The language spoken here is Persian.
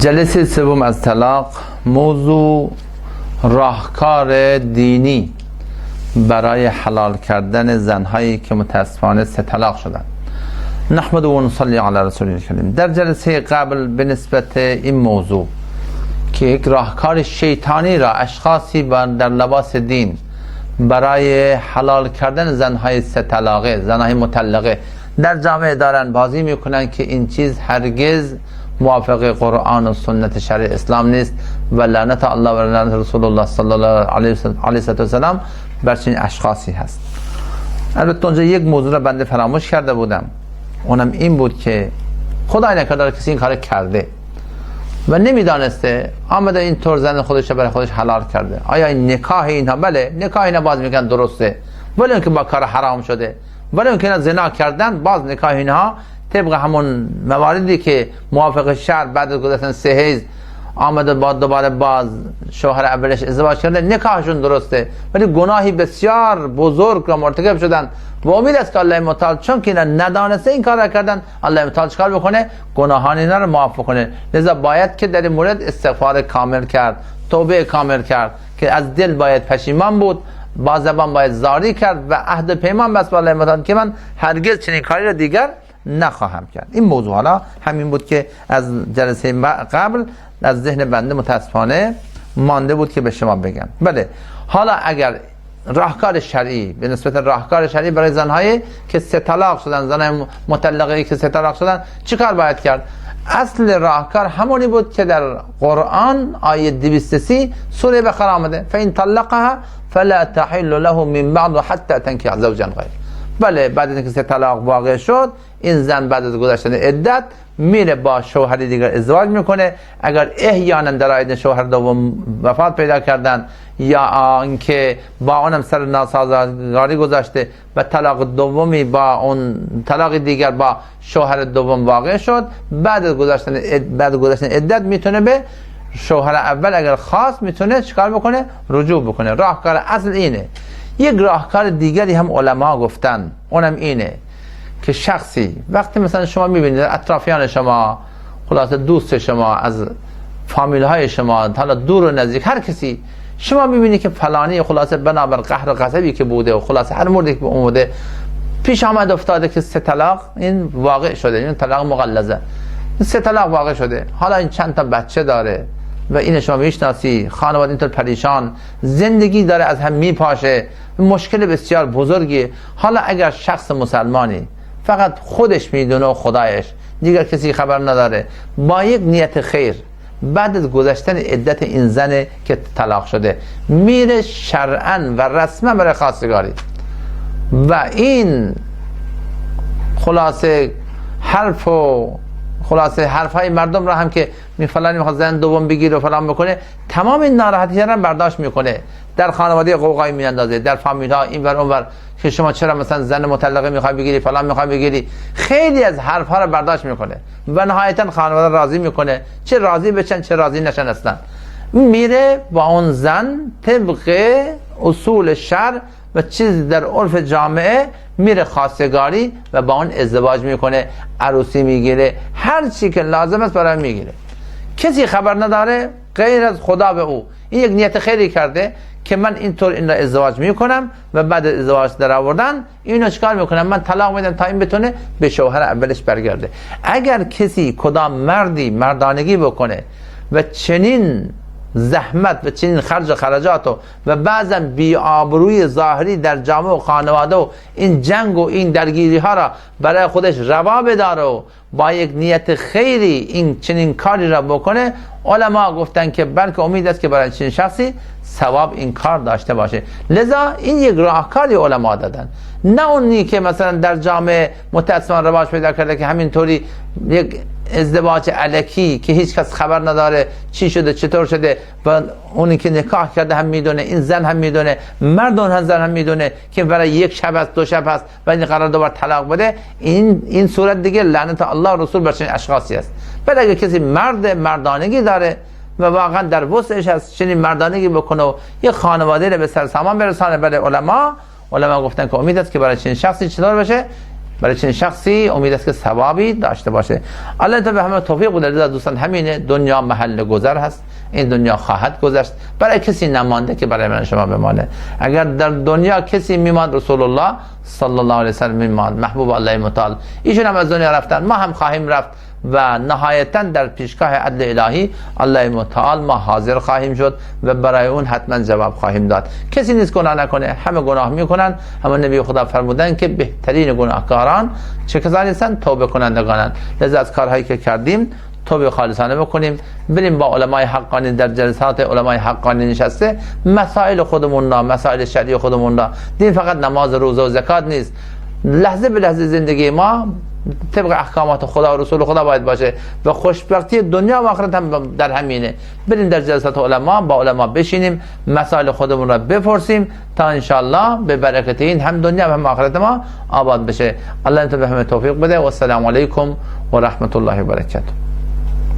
جلسه سوم از طلاق، موضوع راهکار دینی برای حلال کردن زنهایی که متاسفانه سه طلاق شدند. نحمد و نصلی علی رسول الکریم. در جلسه قبل به نسبت این موضوع که یک راهکار شیطانی را اشخاصی در لباس دین برای حلال کردن زنهای سه طلاقه، زنهای مطلقه در جامعه دارن بازی میکنن که این چیز هرگز موافق قرآن و سنت شرع اسلام نیست و لعنت الله و لعنت رسول الله صلی الله علیه و سلم بر چنین اشخاصی هست. البته اونجا یک موضوع را بنده فراموش کرده بودم، اونم این بود که خدای نکرده کسی این کار کرده و نمیدانسته، آمده این طور زن خودش برای خودش حلال کرده. آیا این نکاح اینها؟ بله، نکاح اینا باز میگن درسته، ولی اون که با کار حرام شده، ولی اون که زنا کردن، باز نکاح اینها طبق همون مواردی که موافق شرع بعد از گذشتن 3 حیض آمده با دوباره باز شوهر اولش ازدواج کرده، نکاحشون درسته، ولی گناهی بسیار بزرگ را مرتکب شدن و امید است که الله متعال چون که اینا ندانسته این کار را کردن، الله متعال چیکار بکنه؟ گناهان اینا رو معاف کنه. لذا باید که در این مورد استغفار کامل کرد، توبه کامل کرد، که از دل باید پشیمان بود، با زبان باید زاری کرد و عهد پیمان بست با الله متعال که من هرگز چنین کاری را دیگر نخواهم کرد. این موضوع حالا همین بود که از جلسه قبل از ذهن بنده متاسفانه مانده بود که به شما بگم. بله، حالا اگر راهکار شرعی به نسبت راهکار شرعی برای زنهایی که سه طلاق شدن، زنهای مطلقه که سه طلاق شدن، چی کار باید کرد؟ اصل راهکار همونی بود که در قرآن آیه 230 سوره بقره آمده: فإن طلقها فلا تحل له من بعد حتى تنكح زوجا غيره. بله، بعد از اینکه سه طلاق واقع شد، این زن بعد از گذشتن عدت میره با شوهر دیگر ازدواج میکنه. اگر احیانا در آینده شوهر دوم وفات پیدا کردن یا اینکه با اونم سر ناسازگاری گذاشته و طلاق دومی با اون طلاق دیگر با شوهر دوم واقع شد، بعد از گذشتن عدت میتونه به شوهر اول اگر خواست میتونه چیکار بکنه؟ رجوع بکنه. راهکار اصل اینه. یک راهکار دیگری هم علما گفتن، اونم اینه که شخصی وقتی مثلا شما میبینید اطرافیان شما، خلاصه دوست شما، از فامیل های شما، حالا دور و نزدیک، هر کسی شما میبینید که فلانی خلاصه بنابر قهر و غضبی که بوده و خلاصه هر موردی که اومده پیش آمد افتاده که سه طلاق این واقع شده، این طلاق مغلظه، سه طلاق واقع شده، حالا این چند تا بچه داره و این شما میشناسی، خانواده اینطور پریشان، زندگی داره از هم میپاشه، مشکل بسیار بزرگی. حالا اگر شخص مسلمانی فقط خودش میدونه و خدایش، دیگر کسی خبر نداره، با یک نیت خیر بعد از گذشتن عدت این زنه که طلاق شده میره شرعاً و رسما برای خواستگاری و این خلاصه حرفهای مردم را هم که فلانی میخواد زن دوم بگیره و فلان بکنه، تمام این ناراحتی را برداشت میکنه، در خانواده قوقایی میاندازه، در فامیل ها اینور اونور که شما چرا مثلا زن مطلقه میخوای بگیری، فلان میخوای بگیری، خیلی از حرف ها را برداشت میکنه و نهایتا خانواده راضی میکنه، چه راضی بشن چه راضی نشن، اصلا میره با اون زن طبق اصول شرع و چیز در عرف جامعه میره خواستگاری و با اون ازدواج میکنه، عروسی میگیره، هر چی که لازم است برای میگیره، کسی خبر نداره غیر از خدا به او. این یک نیت خیری کرده که من اینطور این را ازدواج میکنم و بعد ازدواج در آوردن اینو چیکار میکنم؟ من طلاق میدم تا این بتونه به شوهر اولش برگرده. اگر کسی کدام مردی مردانگی بکنه و چنین زحمت و چنین خرج و خرجات و بعضا بی‌آبرویی ظاهری در جامعه و خانواده و این جنگ و این درگیری ها را برای خودش روا بداره و با یک نیت خیری این چنین کاری را بکنه، علما گفتن که بلکه امید است که برای چنین شخصی ثواب این کار داشته باشه. لذا این یک راهکاری علما دادن، نه اونی که مثلا در جامعه متأسفانه رواج پیدا کرده که همینطوری یک ازدواج الکی که هیچ کس خبر نداره چی شده چطور شده و اونی که نکاح کرده هم میدونه، این زن هم میدونه، مرد اون زن هم میدونه که برای یک شب است، 2 شب است و این قرار دوباره طلاق بده، این صورت دیگه لعنت الله رسول بر چنین اشخاصی است. ولی اگه کسی مردانگی داره و واقعا در وسعش هست چنین مردانگی بکنه و یه خانواده رو به سر سامان برسانه، برای علما گفتن که امید است که برای چنین شخصی چطور بشه؟ برای چنین شخصی امید است که ثوابی داشته باشه. الله تعالی به همه توفیق بده. دوستان همینه، دنیا محل گذر هست، این دنیا خواهد گذشت، برای کسی نمانده که برای من شما بمانه. اگر در دنیا کسی میماند رسول الله صلی الله علیه و سلم میماند، محبوب الله متعال، ایشون هم از دنیا رفتن، ما هم خواهیم رفت و نهایتا در پیشگاه عدل الهی الله متعال ما حاضر خواهیم شد و برای اون حتما جواب خواهیم داد. کسی نیست گناه نکنه، همه گناه میکنن. همه نبی خدا فرمودن که بهترین گناهکاران چه کسانی هستند؟ توبه کنندگانند. لذا از کارهایی که کردیم توبه خالصانه بکنیم، بریم با علمای حقانی در جلسات علمای حقانی نشسته مسائل خودمون را، مسائل شرعی خودمون را. دین فقط نماز، روزه و زکات نیست. لحظه به لحظه زندگی ما طبق احکامات خدا و رسول خدا باید باشه و خوشبختی دنیا و آخرت هم در همینه. بریم در جلسات علما، با علما بشینیم، مسائل خودمون را بپرسیم تا انشاءالله به برکت این هم دنیا و هم آخرت ما آباد بشه. الله تعالی به همه توفیق بده و السلام علیکم و رحمت الله و برکاته.